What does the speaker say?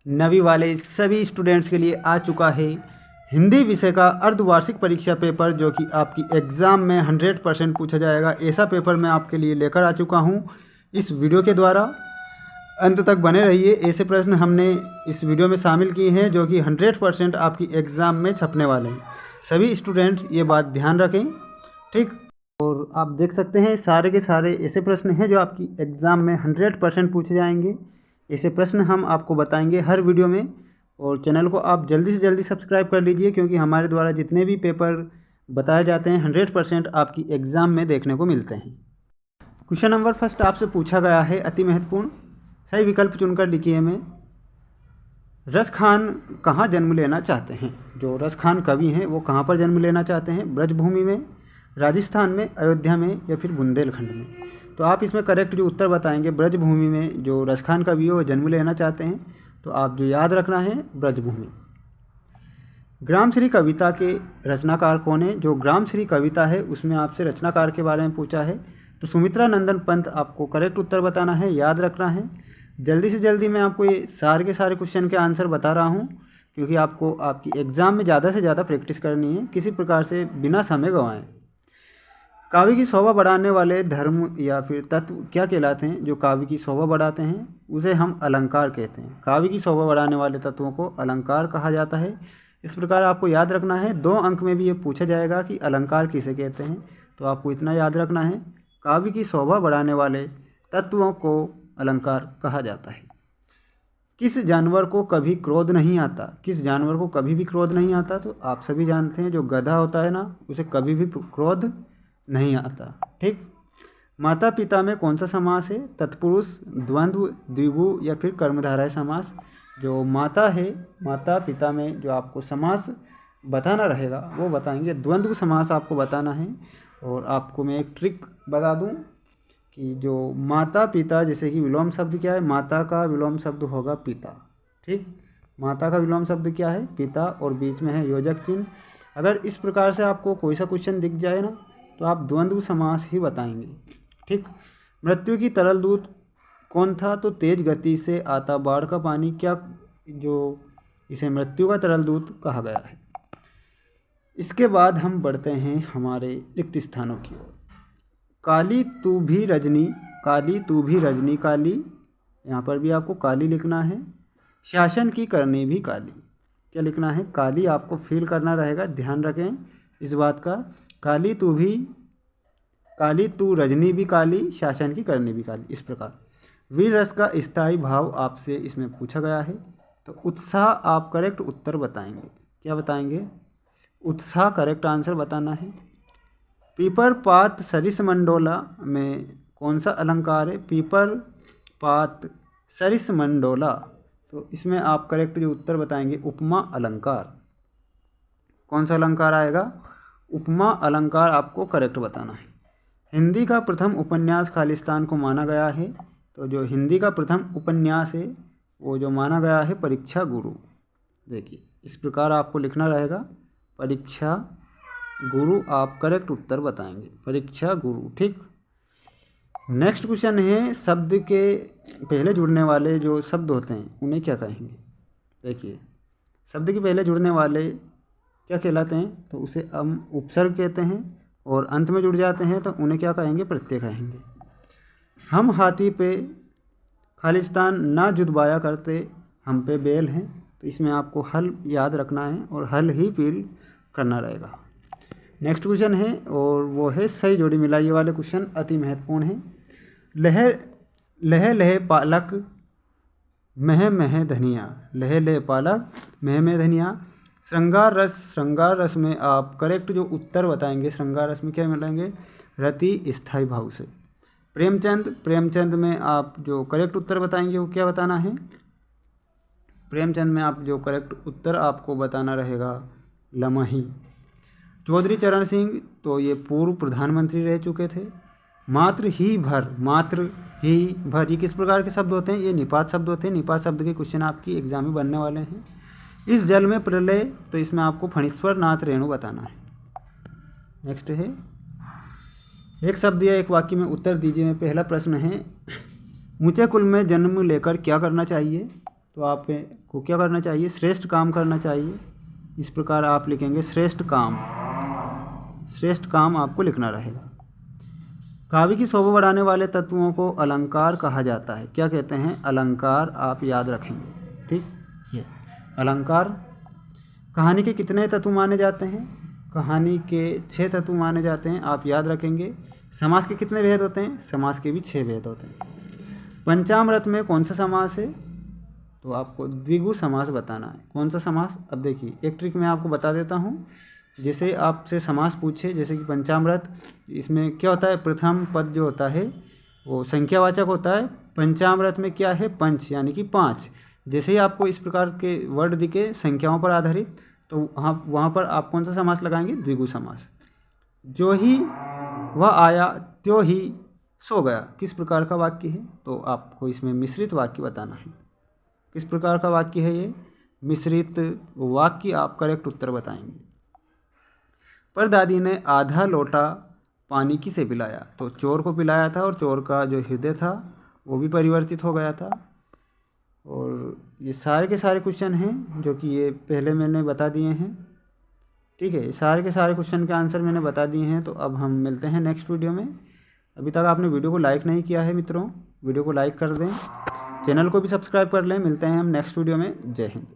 नवी वाले सभी स्टूडेंट्स के लिए आ चुका है हिंदी विषय का अर्धवार्षिक परीक्षा पेपर, जो कि आपकी एग्ज़ाम में 100% पूछा जाएगा। ऐसा पेपर मैं आपके लिए लेकर आ चुका हूँ इस वीडियो के द्वारा। अंत तक बने रहिए। ऐसे प्रश्न हमने इस वीडियो में शामिल किए हैं जो कि 100% आपकी एग्ज़ाम में छपने वाले हैं। सभी स्टूडेंट्स ये बात ध्यान रखें, ठीक। और आप देख सकते हैं सारे के सारे ऐसे प्रश्न हैं जो आपकी एग्ज़ाम में 100% पूछे जाएंगे। ऐसे प्रश्न हम आपको बताएंगे हर वीडियो में। और चैनल को आप जल्दी से जल्दी सब्सक्राइब कर लीजिए, क्योंकि हमारे द्वारा जितने भी पेपर बताए जाते हैं 100% आपकी एग्ज़ाम में देखने को मिलते हैं। क्वेश्चन नंबर फर्स्ट आपसे पूछा गया है, अति महत्वपूर्ण। सही विकल्प चुनकर लिखिए में रस खान कहाँ जन्म लेना चाहते हैं। जो रस खान कवि हैं वो कहाँ पर जन्म लेना चाहते हैं? ब्रजभूमि में, राजस्थान में, अयोध्या में या फिर बुंदेलखंड में। तो आप इसमें करेक्ट जो उत्तर बताएंगे, ब्रजभूमि में जो रस खान कवि है वो जन्म लेना चाहते हैं। तो आप जो याद रखना है ब्रजभूमि। ग्राम श्री कविता के रचनाकार कौन है? जो ग्राम श्री कविता है उसमें आपसे रचनाकार के बारे में पूछा है, तो सुमित्रा नंदन पंत आपको करेक्ट उत्तर बताना है, याद रखना है। जल्दी से जल्दी मैं आपको ये सारे के सारे क्वेश्चन के आंसर बता रहा हूँ, क्योंकि आपको आपकी एग्ज़ाम में ज़्यादा से ज़्यादा प्रैक्टिस करनी है, किसी प्रकार से बिना समय गंवाएं। काव्य की शोभा बढ़ाने वाले धर्म या फिर तत्व क्या कहलाते हैं? जो काव्य की शोभा बढ़ाते हैं उसे हम अलंकार कहते हैं। काव्य की शोभा बढ़ाने वाले तत्वों को अलंकार कहा जाता है। इस प्रकार आपको याद रखना है। 2 अंक में भी ये पूछा जाएगा कि अलंकार किसे कहते हैं, तो आपको इतना याद रखना है, काव्य की शोभा बढ़ाने वाले तत्वों को अलंकार कहा जाता है। किस जानवर को कभी क्रोध नहीं आता? किस जानवर को कभी भी क्रोध नहीं आता? तो आप सभी जानते हैं जो गधा होता है ना, उसे कभी भी क्रोध नहीं आता, ठीक। माता पिता में कौन सा समास है? तत्पुरुष, द्वंद्व, द्विगु या फिर कर्मधारय समास। जो माता है, माता पिता में जो आपको समास बताना रहेगा वो बताएंगे, द्वंद्व समास आपको बताना है। और आपको मैं एक ट्रिक बता दूं कि जो माता पिता, जैसे कि विलोम शब्द क्या है? माता का विलोम शब्द होगा पिता, ठीक। माता का विलोम शब्द क्या है? पिता, और बीच में है योजक चिन्ह। अगर इस प्रकार से आपको कोई सा क्वेश्चन दिख जाए ना, तो आप द्वंद्व समास ही बताएंगे, ठीक। मृत्यु की तरल दूत कौन था? तो तेज गति से आता बाढ़ का पानी, क्या जो इसे मृत्यु का तरल दूत कहा गया है। इसके बाद हम बढ़ते हैं हमारे रिक्त स्थानों की ओर। काली तू भी रजनी, काली तू भी रजनी काली, यहाँ पर भी आपको काली लिखना है। शासन की करनी भी काली, क्या लिखना है? काली आपको फील करना रहेगा, ध्यान रखें इस बात का। काली तू भी, काली तू रजनी भी काली, शासन की करनी भी काली। इस प्रकार वीर रस का स्थायी भाव आपसे इसमें पूछा गया है, तो उत्साह आप करेक्ट उत्तर बताएंगे। क्या बताएंगे? उत्साह करेक्ट आंसर बताना है। पीपर पात सरिस मंडोला में कौन सा अलंकार है? पीपर पात सरिस मंडोला, तो इसमें आप करेक्ट जो उत्तर बताएंगे उपमा अलंकार। कौन सा अलंकार आएगा? उपमा अलंकार आपको करेक्ट बताना है। हिंदी का प्रथम उपन्यास खालिस्तान को माना गया है, तो जो हिंदी का प्रथम उपन्यास है वो जो माना गया है परीक्षा गुरु। देखिए इस प्रकार आपको लिखना रहेगा, परीक्षा गुरु आप करेक्ट उत्तर बताएंगे, परीक्षा गुरु, ठीक। नेक्स्ट क्वेश्चन है, शब्द के पहले जुड़ने वाले जो शब्द होते हैं उन्हें क्या कहेंगे? देखिए शब्द के पहले जुड़ने वाले क्या कहलाते हैं? तो उसे हम उपसर्ग कहते हैं, और अंत में जुड़ जाते हैं तो उन्हें क्या कहेंगे? प्रत्यय कहेंगे। हम हाथी पे खालिस्तान ना जुदबाया करते, हम पे बैल हैं, तो इसमें आपको हल याद रखना है और हल ही फील करना रहेगा। नेक्स्ट क्वेश्चन है और वो है सही जोड़ी मिलाइए वाले क्वेश्चन, अति महत्वपूर्ण है। लह लह लह पालक मह मह धनिया, लह लह पालक मह मह धनिया। श्रृंगार रस, श्रृंगार रस में आप करेक्ट जो उत्तर बताएंगे, श्रृंगार रस में क्या मिलाएंगे? रति स्थायी भाव से। प्रेमचंद, प्रेमचंद में आप जो करेक्ट उत्तर बताएंगे वो क्या बताना है? प्रेमचंद में आप जो करेक्ट उत्तर आपको बताना रहेगा लमही। चौधरी चरण सिंह, तो ये पूर्व प्रधानमंत्री रह चुके थे। मात्र ही भर, मात्र ही भर, ये किस प्रकार के शब्द होते हैं? ये निपात शब्द होते हैं। निपात शब्द के क्वेश्चन आपकी एग्जाम में बनने वाले हैं। इस जल में प्रलय, तो इसमें आपको फणीश्वर नाथ रेणु बताना है। नेक्स्ट है, एक शब्द या एक वाक्य में उत्तर दीजिए में पहला प्रश्न है, ऊंचे कुल में जन्म लेकर क्या करना चाहिए? तो आपको क्या करना चाहिए, श्रेष्ठ काम करना चाहिए। इस प्रकार आप लिखेंगे श्रेष्ठ काम, श्रेष्ठ काम आपको लिखना रहेगा। काव्य की शोभा बढ़ाने वाले तत्वों को अलंकार कहा जाता है। क्या कहते हैं, अलंकार, आप याद रखेंगे। ठीक, ये अलंकार। कहानी के कितने तत्व माने जाते हैं, कहानी के 6 तत्व माने जाते हैं, आप याद रखेंगे। समास के कितने भेद होते हैं, समास के भी 6 भेद होते हैं। पंचामृत में कौन सा समास है, तो आपको द्विगु समास बताना है। कौन सा समास, अब देखिए एक ट्रिक मैं आपको बता देता हूँ। जैसे आपसे समास पूछे, जैसे कि पंचामृत, इसमें क्या होता है, प्रथम पद जो होता है वो संख्यावाचक होता है। पंचामृत में क्या है, पंच यानी कि 5। जैसे ही आपको इस प्रकार के वर्ड दिखे संख्याओं पर आधारित, तो वहाँ पर आप कौन सा समास लगाएंगे, द्विगु समास। जो ही वह आया त्यों ही सो गया, किस प्रकार का वाक्य है, तो आपको इसमें मिश्रित वाक्य बताना है। किस प्रकार का वाक्य है ये, मिश्रित वाक्य आप करेक्ट उत्तर बताएंगे। पर दादी ने आधा लोटा पानी किसे पिलाया, तो चोर को पिलाया था, और चोर का जो हृदय था वो भी परिवर्तित हो गया था। और ये सारे के सारे क्वेश्चन हैं जो कि ये पहले मैंने बता दिए हैं। ठीक है, सारे के सारे क्वेश्चन के आंसर मैंने बता दिए हैं। तो अब हम मिलते हैं नेक्स्ट वीडियो में। अभी तक आपने वीडियो को लाइक नहीं किया है मित्रों, वीडियो को लाइक कर दें, चैनल को भी सब्सक्राइब कर लें। मिलते हैं हम नेक्स्ट वीडियो में। जय हिंद।